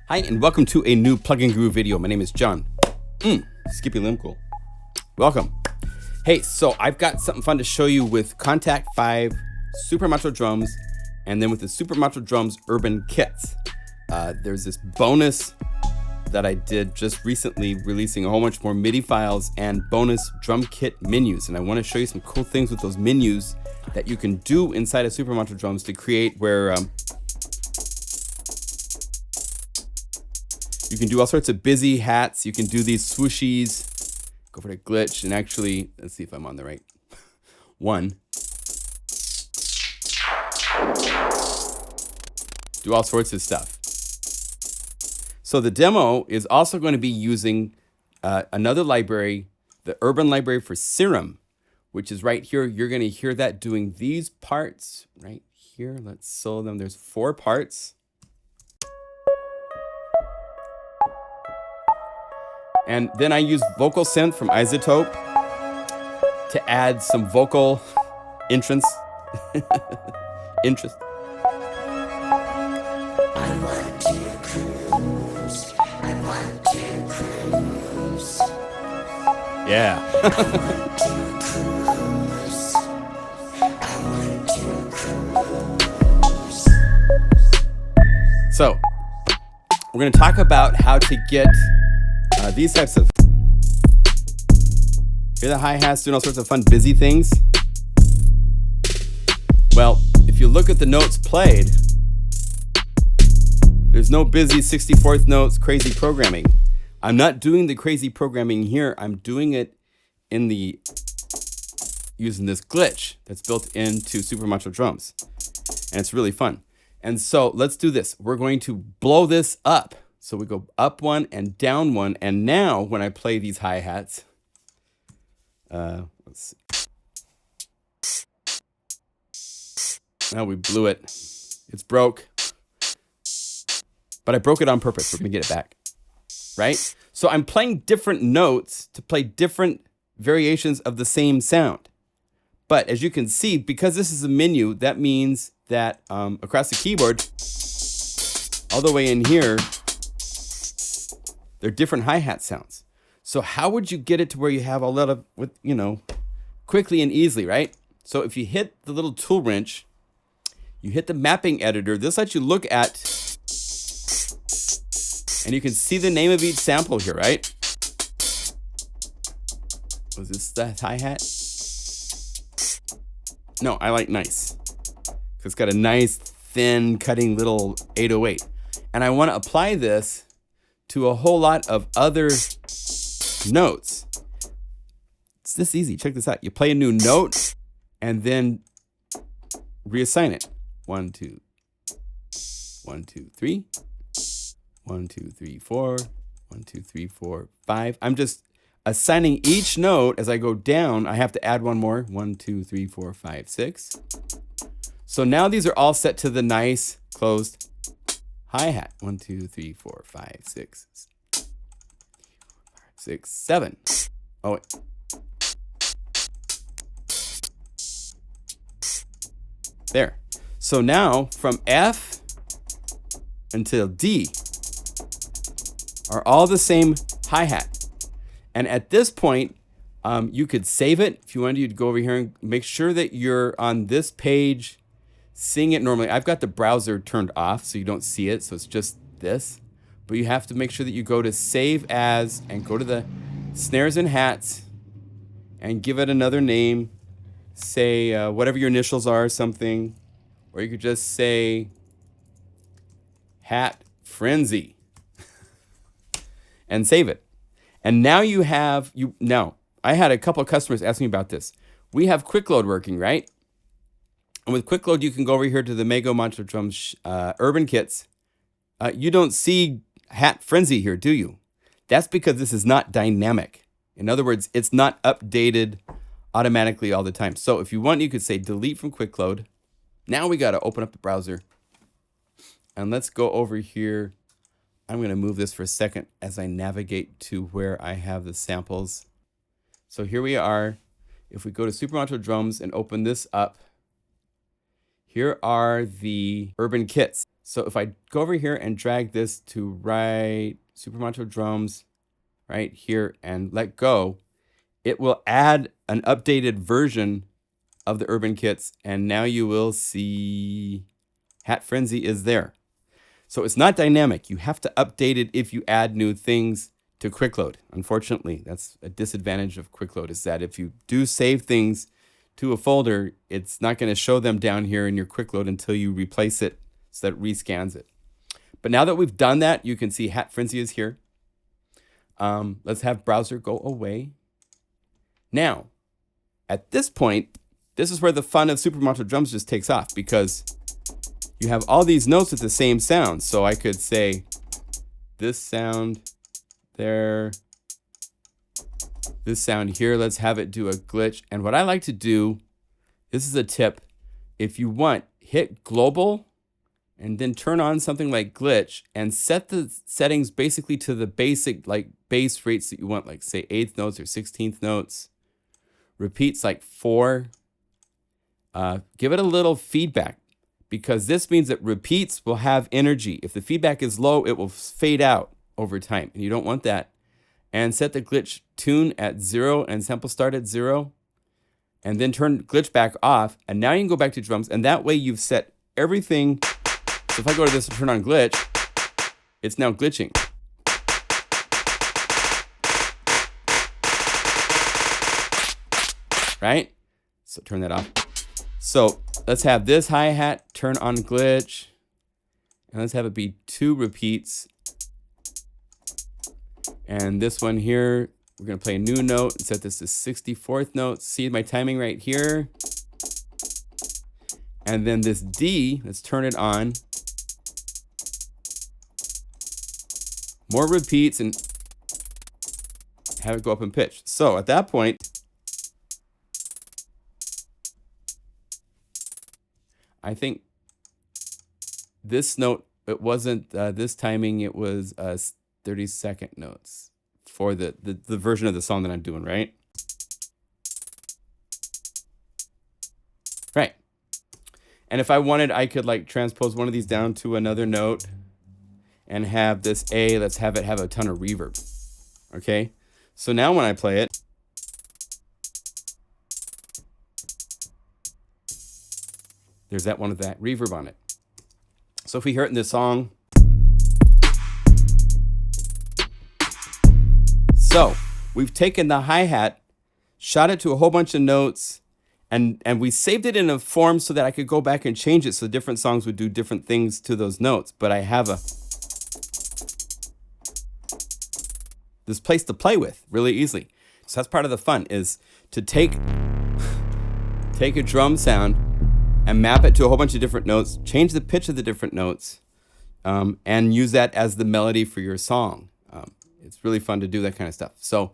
Hi, and welcome to a new Plugin Guru video. My name is John. Skippy Limcool. Welcome. Hey, so I've got something fun to show you with Kontakt 5 SuperMacho drums, and then with the SuperMacho Drumz Urban Kits. There's this bonus that I did just recently, releasing a whole bunch more MIDI files and bonus drum kit menus. And I want to show you some cool things with those menus that you can do inside of SuperMacho drums to create where you can do all sorts of busy hats. You can do these swooshies, go for the glitch, and actually, let's see if I'm on the right one. Do all sorts of stuff. So the demo is also going to be using another library, the Urban Library for Serum, which is right here. You're going to hear that doing these parts right here. Let's solo them. There's 4 parts. And then I use Vocal Synth from Isotope to add some vocal entrance. interest. I want to cruise. I want to cruise. Yeah. I want to cruise. I want to cruise. So, we're going to talk about how to get these types of, hear the hi-hats doing all sorts of fun busy things. Well, if you look at the notes played, there's no busy 64th notes crazy programming. I'm not doing the crazy programming here. I'm doing it in the using this glitch that's built into SuperMacho drums, and it's really fun. And so let's do this. We're going to blow this up. So we go up one and down one. And now when I play these hi-hats, let's see. Now we blew it. It's broke. But I broke it on purpose. We're gonna get it back, right? So I'm playing different notes to play different variations of the same sound. But as you can see, because this is a menu, that means that across the keyboard, all the way in here, they're different hi-hat sounds. So how would you get it to where you have a lot of, quickly and easily, right? So if you hit the little tool wrench, you hit the mapping editor, this lets you look at, and you can see the name of each sample here, right? Was this the hi-hat? No, I like nice. It's got a nice, thin, cutting little 808. And I want to apply this to a whole lot of other notes. It's this easy. Check this out. You play a new note and then reassign it. 1, 2, 1, 2, 3, 1, 2, 3, 4, 1, 2, 3, 4, 5. I'm just assigning each note as I go down. I have to add one more. 1, 2, 3, 4, 5, 6. So now these are all set to the nice closed hi-hat. 1, 2, 3, 4, 5, 6, 6, 7. Oh, wait. There. So now from F until D are all the same hi-hat. And at this point, you could save it. If you wanted, you'd go over here and make sure that you're on this page, seeing it normally. I've got the browser turned off so you don't see it, so it's just this. But you have to make sure that you go to Save As and go to the snares and hats and give it another name. Say whatever your initials are, something. Or you could just say Hat Frenzy and save it. And now you have, now I had a couple of customers ask me about this. We have quick load working, right? And with quick load, you can go over here to the SuperMacho Drumz Urban Kits. You don't see Hat Frenzy here, do you? That's because this is not dynamic. In other words, it's not updated automatically all the time. So if you want, you could say delete from quick load. Now we got to open up the browser. And let's go over here. I'm going to move this for a second as I navigate to where I have the samples. So here we are. If we go to SuperMacho Drums and open this up, here are the Urban Kits. So if I go over here and drag this to right, SuperMacho Drumz, right here, and let go, it will add an updated version of the Urban Kits, and now you will see Hat Frenzy is there. So it's not dynamic. You have to update it if you add new things to Quick Load. Unfortunately, that's a disadvantage of Quick Load, is that if you do save things to a folder, it's not going to show them down here in your Quick Load until you replace it so that it rescans it. But now that we've done that, you can see Hat Frenzy is here. Let's have browser go away. Now, at this point, this is where the fun of SuperMacho Drumz just takes off, because you have all these notes with the same sound. So I could say this sound there, this sound here, let's have it do a glitch. And what I like to do, this is a tip, if you want, hit global and then turn on something like glitch and set the settings basically to the basic like bass rates that you want, like say 8th notes or 16th notes. Repeats like 4. Give it a little feedback, because this means that repeats will have energy. If the feedback is low, it will fade out over time, and you don't want that. And set the glitch tune at 0 and sample start at 0, and then turn glitch back off. And now you can go back to drums, and that way you've set everything. So if I go to this and turn on glitch, it's now glitching. Right? So turn that off. So let's have this hi-hat turn on glitch, and let's have it be 2 repeats. And this one here, we're gonna play a new note and set this to 64th note. See my timing right here. And then this D, let's turn it on. More repeats and have it go up in pitch. So at that point, I think this note, it wasn't this timing, it was 30-second notes for the version of the song that I'm doing, right? Right. And if I wanted, I could like transpose one of these down to another note and have this A, let's have it have a ton of reverb. Okay? So now when I play it, there's that one with that reverb on it. So if we hear it in this song. So we've taken the hi-hat, shot it to a whole bunch of notes, and we saved it in a form so that I could go back and change it so different songs would do different things to those notes. But I have this place to play with really easily. So that's part of the fun, is to take a drum sound and map it to a whole bunch of different notes, change the pitch of the different notes, and use that as the melody for your song. It's really fun to do that kind of stuff. So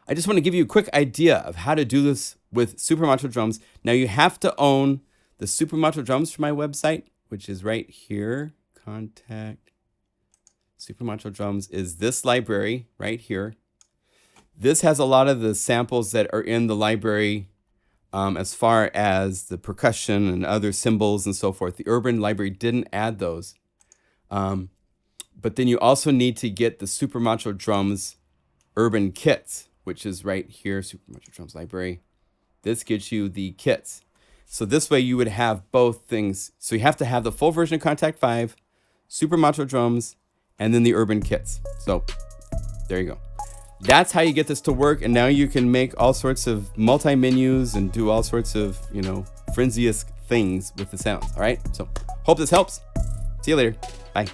I just want to give you a quick idea of how to do this with SuperMacho Drumz. Now you have to own the SuperMacho Drumz for my website, which is right here. Kontakt. SuperMacho Drumz is this library right here. This has a lot of the samples that are in the library, as far as the percussion and other cymbals and so forth. The Urban library didn't add those. But then you also need to get the SuperMacho Drumz Urban Kits, which is right here, SuperMacho Drumz library. This gets you the kits. So this way you would have both things. So you have to have the full version of Kontakt 5, SuperMacho Drumz, and then the Urban Kits. So there you go. That's how you get this to work. And now you can make all sorts of multi-menus and do all sorts of, frenzious things with the sounds. All right. So hope this helps. See you later. Bye.